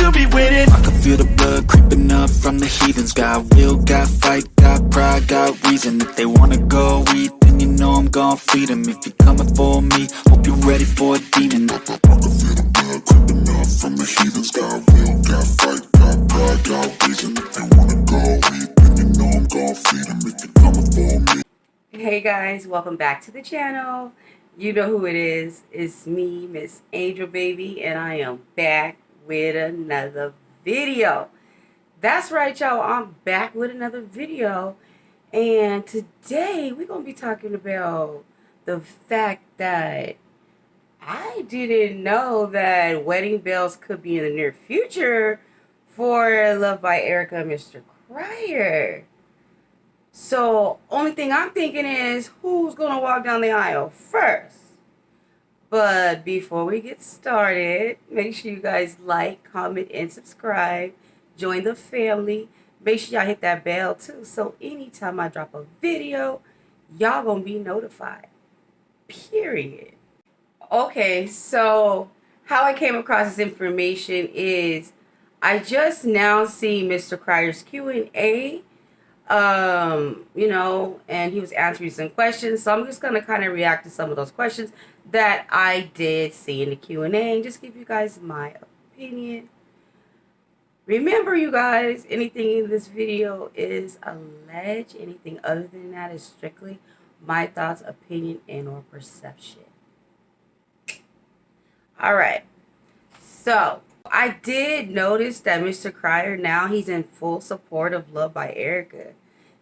to be winning. I can feel the blood creeping up from the heathens. Got will, got fight, got pride, got reason. If they wanna go eat, then you know I'm gon' feed them. If you're coming for me, hope you're ready for a demon. I can feel the blood creeping up from the heathens. Got will, got fight, got pride, got reason. If they wanna go eat, then you know I'm gon' feed them. If you're coming for me. Hey guys, welcome back to the channel. You know who it is. It's me, Miss Angel Baby, and I am back with another video. That's right, y'all. I'm back with another video. And today we're going to be talking about the fact that I didn't know that wedding bells could be in the near future for Love by Erica and Mr. Cryer. So, only thing I'm thinking is who's going to walk down the aisle first. But before we get started, make sure you guys like, comment, and subscribe. Join the family. Make sure y'all hit that bell too. So anytime I drop a video, y'all going to be notified. Period. Okay, so how I came across this information is I just now see Mr. Cryer's Q&A. And he was answering some questions, so I'm just going to kind of react to some of those questions that I did see in the Q&A and just give you guys my opinion. Remember, you guys, anything in this video is alleged. Anything other than that is strictly my thoughts, opinion, and or perception. Alright, so I did notice that Mr. Cryer now he's in full support of Love by Erica.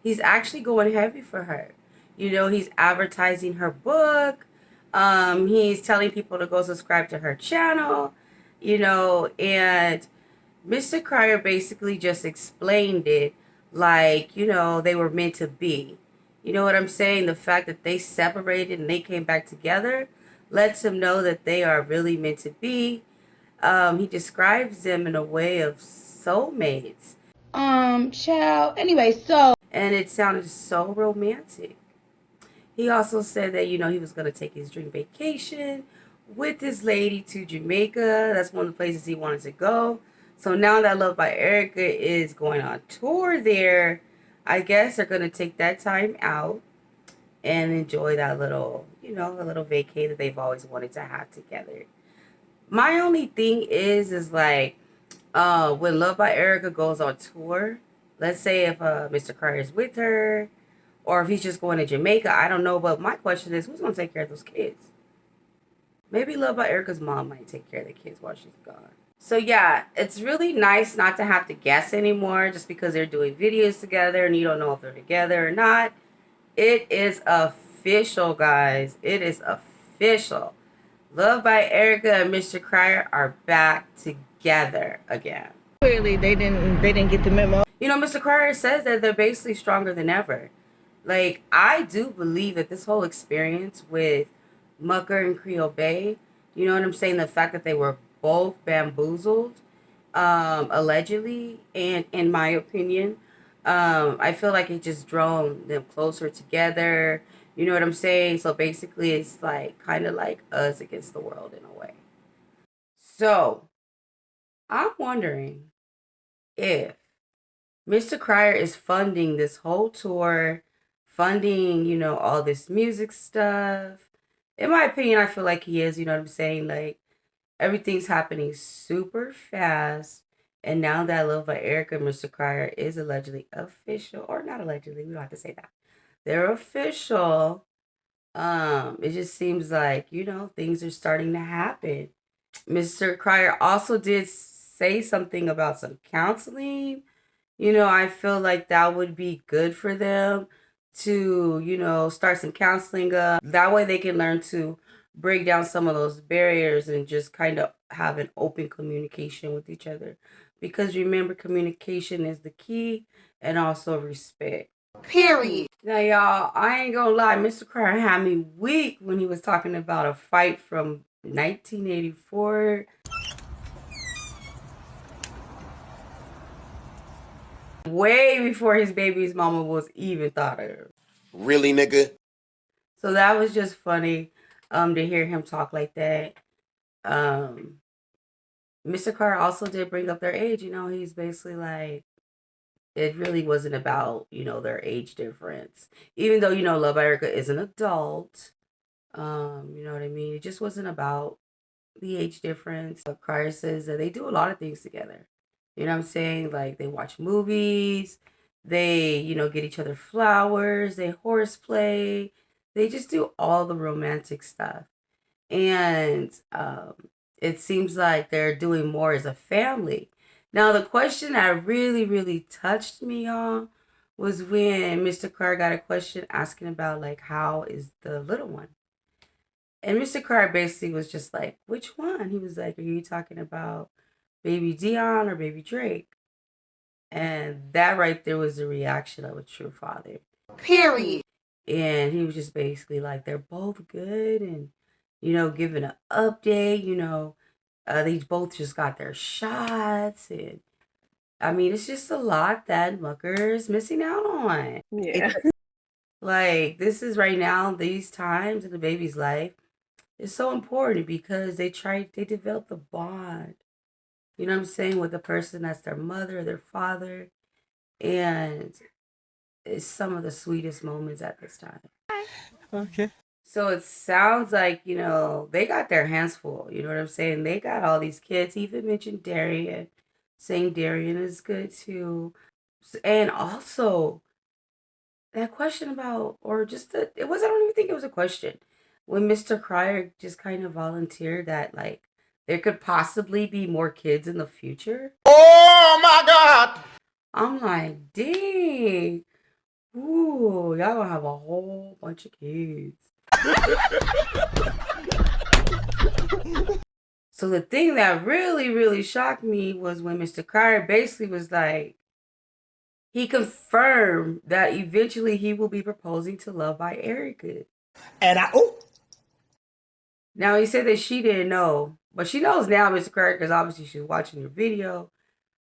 He's actually going heavy for her. You know, he's advertising her book. He's telling people to go subscribe to her channel. You know, and Mr. Cryer basically just explained it like, you know, they were meant to be. You know what I'm saying? The fact that they separated and they came back together lets him know that they are really meant to be. He describes them in a way of soulmates. Child. Anyway, and it sounded so romantic. He also said that, you know, he was going to take his dream vacation with this lady to Jamaica. That's one of the places he wanted to go. So now that Love by Erica is going on tour there, I guess they're going to take that time out and enjoy that little, you know, a little vacay that they've always wanted to have together. My only thing is like, when Love by Erica goes on tour, let's say if Mr. Cryer is with her, or if he's just going to Jamaica, I don't know. But my question is, who's going to take care of those kids? Maybe Love by Erica's mom might take care of the kids while she's gone. So yeah, it's really nice not to have to guess anymore just because they're doing videos together and you don't know if they're together or not. It is official, guys. It is official. Love by Erica and Mr. Cryer are back together again. Clearly, they didn't get the memo. You know, Mr. Cryer says that they're basically stronger than ever. Like, I do believe that this whole experience with Mucker and Creole Bay, you know what I'm saying? The fact that they were both bamboozled, allegedly, and in my opinion, I feel like it just drawn them closer together. You know what I'm saying? So basically, it's like kind of like us against the world in a way. So I'm wondering if Mr. Cryer is funding this whole tour, funding, you know, all this music stuff. In my opinion, I feel like he is, you know what I'm saying? Like, everything's happening super fast. And now that Love by Erica and Mr. Cryer is allegedly official, or not allegedly, we don't have to say that. They're official. It just seems like, you know, things are starting to happen. Mr. Cryer also did say something about some counseling. You know, I feel like that would be good for them to, you know, start some counseling up. That way they can learn to break down some of those barriers and just kind of have an open communication with each other. Because remember, communication is the key, and also respect. Period. Now, y'all, I ain't gonna lie, Mr. Cryer had me weak when he was talking about a fight from 1984. Way before his baby's mama was even thought of. Really, nigga? So that was just funny to hear him talk like that. Mr. Carr also did bring up their age. He's basically like, it really wasn't about, their age difference. Even though, Love Erica is an adult. You know what I mean? It just wasn't about the age difference. Crier says that they do a lot of things together. You know what I'm saying? Like they watch movies, they, get each other flowers, they horseplay, they just do all the romantic stuff. And it seems like they're doing more as a family. Now, the question that really, really touched me, y'all, was when Mr. Carr got a question asking about, like, how is the little one? And Mr. Carr basically was just like, which one? He was like, are you talking about baby Dion or baby Drake? And that right there was the reaction of a true father. Period. And he was just basically like, they're both good and, giving an update, they both just got their shots. And I mean, it's just a lot that Muckers missing out on. Yeah. Like, this is right now, these times in the baby's life, it's so important because they develop the bond, you know what I'm saying, with the person that's their mother, their father. And it's some of the sweetest moments at this time. Okay. So it sounds like, they got their hands full. You know what I'm saying? They got all these kids. He even mentioned Darian, saying Darian is good too. And also, that question about, or just it was, I don't even think it was a question. When Mr. Cryer just kind of volunteered that, like, there could possibly be more kids in the future. Oh my God! I'm like, dang. Ooh, y'all gonna have a whole bunch of kids. So the thing that really, really shocked me was when Mr. Cryer basically was like, he confirmed that eventually he will be proposing to Love by Erica. And Now he said that she didn't know, but she knows now, Mr. Cryer, because obviously she's watching your video.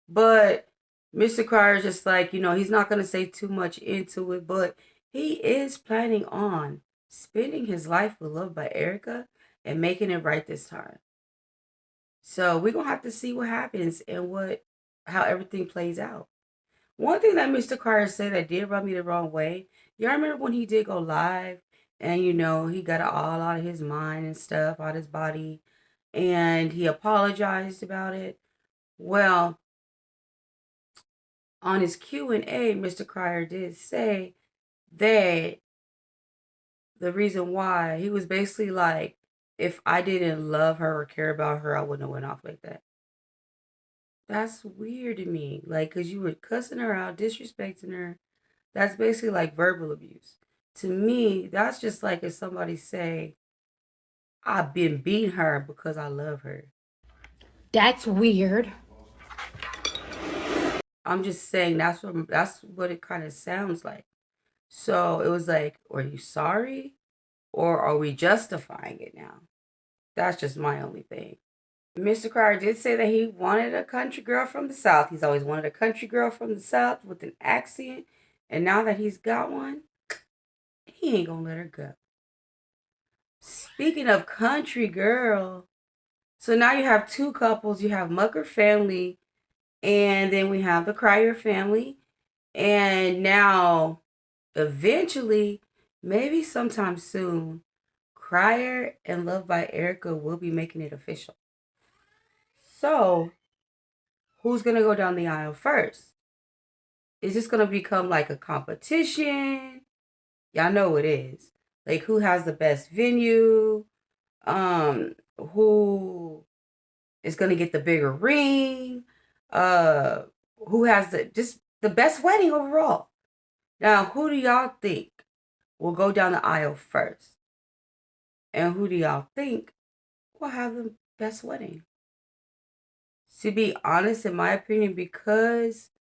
But Mr. Cryer is just like, he's not gonna say too much into it, but he is planning on spending his life with Love by Erica and making it right this time. So we're gonna have to see what happens and how everything plays out. One thing that Mr. Carter said that did rub me the wrong way, y'all remember when he did go live and he got it all out of his mind and stuff, out of his body, and he apologized about it? Well, on his Q&A, Mr. Cryer did say that the reason why, he was basically like, if I didn't love her or care about her, I wouldn't have went off like that. That's weird to me. Like, because you were cussing her out, disrespecting her. That's basically like verbal abuse. To me, that's just like if somebody say, I've been beating her because I love her. That's weird. I'm just saying that's what it kind of sounds like. So it was like, are you sorry? Or are we justifying it now? That's just my only thing. Mr. Cryer did say that he wanted a country girl from the South. He's always wanted a country girl from the South with an accent. And now that he's got one, he ain't gonna let her go. Speaking of country girl, so now you have two couples. You have Mucker family, and then we have the Cryer family. And now, eventually, maybe sometime soon, Cryer and Love by Erica will be making it official. So, who's going to go down the aisle first? Is this going to become like a competition? Y'all know it is. Like, who has the best venue? Who is going to get the bigger ring? Who has the best wedding overall? Now, who do y'all think will go down the aisle first? And who do y'all think will have the best wedding? To be honest, in my opinion, because,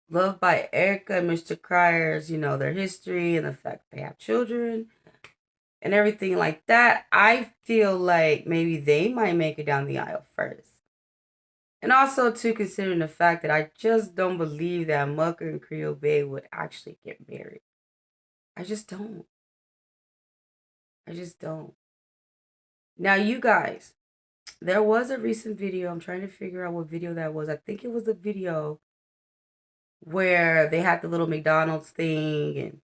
Love by Erica and Mr. Cryer's, their history and the fact they have children and everything like that, I feel like maybe they might make it down the aisle first. And also, too, considering the fact that I just don't believe that Mucker and Creole Bay would actually get married. I just don't. Now, you guys, there was a recent video. I'm trying to figure out what video that was. I think it was a video where they had the little McDonald's thing and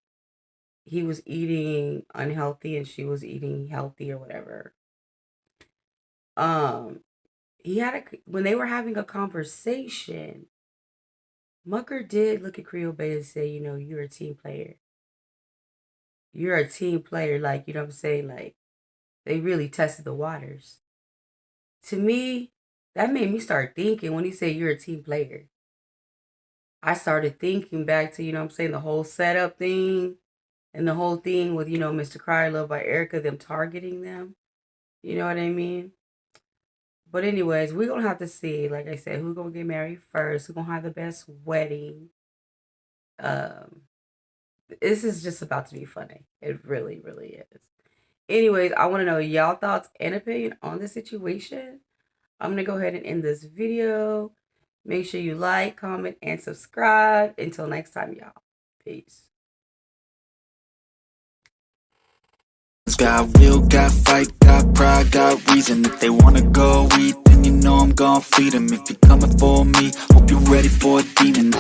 he was eating unhealthy and she was eating healthy or whatever. When they were having a conversation, Mucker did look at Creole Bay and say, you're a team player. You're a team player, like, you know what I'm saying? Like, they really tested the waters. To me, that made me start thinking when he said you're a team player. I started thinking back to, what I'm saying, the whole setup thing and the whole thing with, Mr. Cryer Love by Erica, them targeting them. You know what I mean? But anyways, we're going to have to see, like I said, who's going to get married first, who's going to have the best wedding. This is just about to be funny. It really, really is. Anyways, I want to know y'all thoughts and opinion on the situation. I'm going to go ahead and end this video. Make sure you like, comment, and subscribe. Until next time, y'all. Peace. Got will, got fight, got pride, got reason. If they wanna go eat, then I'm gon' feed them. If you're coming for me, hope you're ready for a demon.